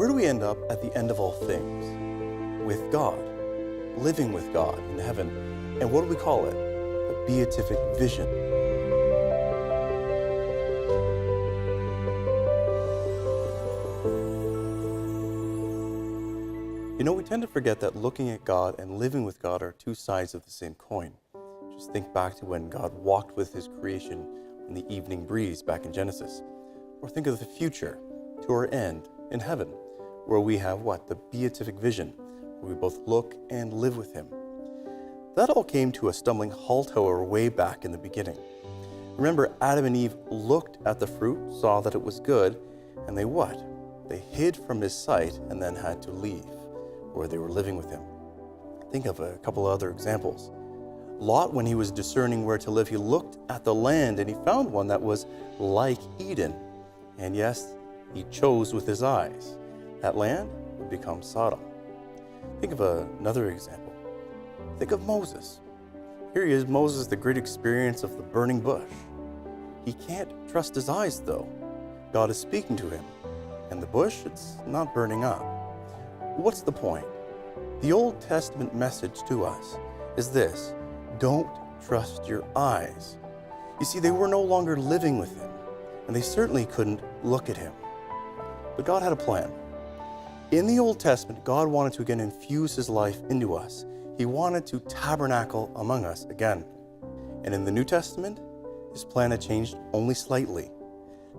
Where do we end up at the end of all things? With God, living with God in heaven. And what do we call it? A beatific vision. You know, we tend to forget that looking at God and living with God are two sides of the same coin. Just think back to when God walked with his creation in the evening breeze back in Genesis. Or think of the future, to our end in heaven, where we have what? The beatific vision, where we both look and live with him. That all came to a stumbling halt, however, way back in the beginning. Remember, Adam and Eve looked at the fruit, saw that it was good, and they what? They hid from his sight and then had to leave where they were living with him. Think of a couple of other examples. Lot, when he was discerning where to live, he looked at the land and he found one that was like Eden. And yes, he chose with his eyes. That land would become Sodom. Think of another example. Think of Moses. Here he is, Moses, the great experience of the burning bush. He can't trust his eyes though. God is speaking to him, and the bush, it's not burning up. What's the point? The Old Testament message to us is this: don't trust your eyes. You see, they were no longer living with him, and they certainly couldn't look at him. But God had a plan. In the Old Testament, God wanted to again infuse his life into us. He wanted to tabernacle among us again. And in the New Testament, his plan had changed only slightly.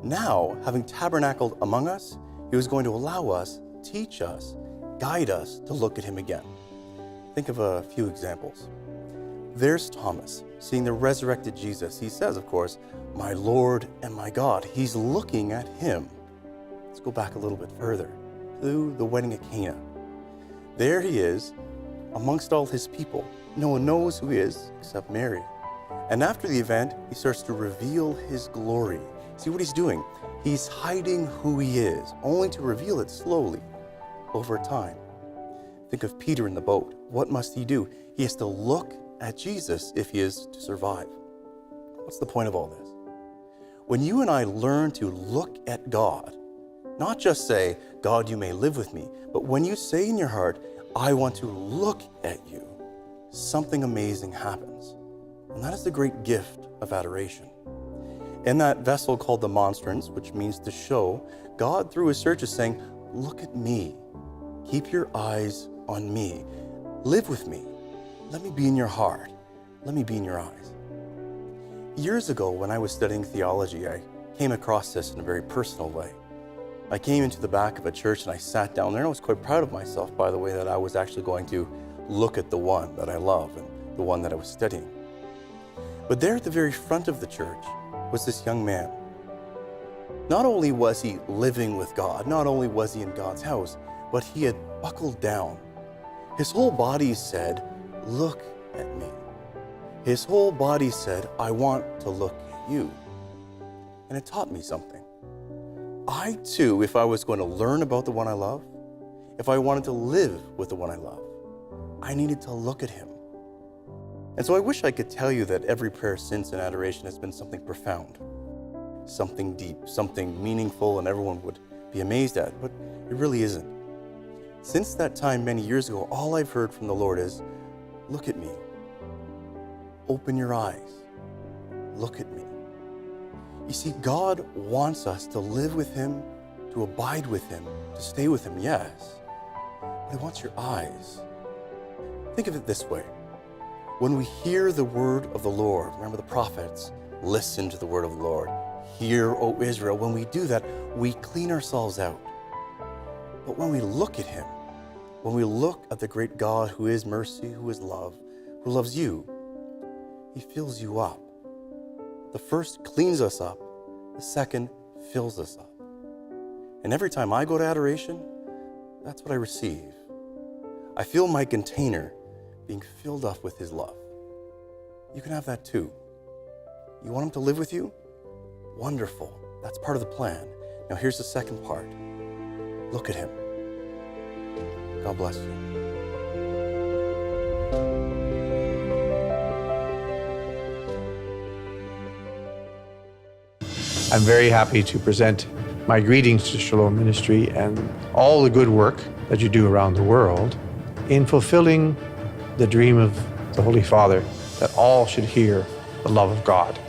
Now, having tabernacled among us, he was going to allow us, teach us, guide us to look at him again. Think of a few examples. There's Thomas, seeing the resurrected Jesus. He says, of course, "My Lord and my God." He's looking at him. Let's go back a little bit further to the wedding at Cana. There he is amongst all his people. No one knows who he is except Mary. And after the event, he starts to reveal his glory. See what he's doing? He's hiding who he is, only to reveal it slowly over time. Think of Peter in the boat. What must he do? He has to look at Jesus if he is to survive. What's the point of all this? When you and I learn to look at God, not just say, "God, you may live with me," but when you say in your heart, "I want to look at you," something amazing happens. And that is the great gift of adoration. In that vessel called the monstrance, which means to show, God through his church is saying, "Look at me. Keep your eyes on me. Live with me. Let me be in your heart. Let me be in your eyes." Years ago, when I was studying theology, I came across this in a very personal way. I came into the back of a church and I sat down there, and I was quite proud of myself, by the way, that I was actually going to look at the one that I love and the one that I was studying. But there at the very front of the church was this young man. Not only was he living with God, not only was he in God's house, but he had buckled down. His whole body said, "Look at me." His whole body said, "I want to look at you." And it taught me something. I too, if I was going to learn about the one I love, if I wanted to live with the one I love, I needed to look at him. And so I wish I could tell you that every prayer since in adoration has been something profound, something deep, something meaningful, and everyone would be amazed at, but it really isn't. Since that time many years ago, all I've heard from the Lord is, "Look at me. Open your eyes. Look at me." You see, God wants us to live with him, to abide with him, to stay with him, yes, but he wants your eyes. Think of it this way. When we hear the word of the Lord, remember the prophets, listen to the word of the Lord. Hear, O Israel. When we do that, we clean ourselves out. But when we look at him, when we look at the great God who is mercy, who is love, who loves you, he fills you up. The first cleans us up, the second fills us up. And every time I go to adoration, that's what I receive. I feel my container being filled up with his love. You can have that too. You want him to live with you? Wonderful. That's part of the plan. Now here's the second part. Look at him. God bless you. I'm very happy to present My greetings to Shalom Ministry and all the good work that you do around the world in fulfilling the dream of the Holy Father that all should hear the love of God.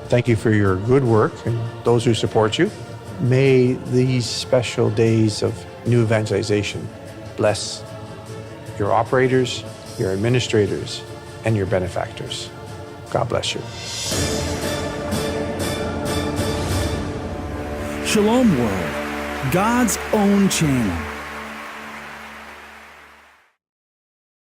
Thank you for your good work and those who support you. May these special days of new evangelization bless your operators, your administrators, and your benefactors. God bless you. Shalom World, God's own channel.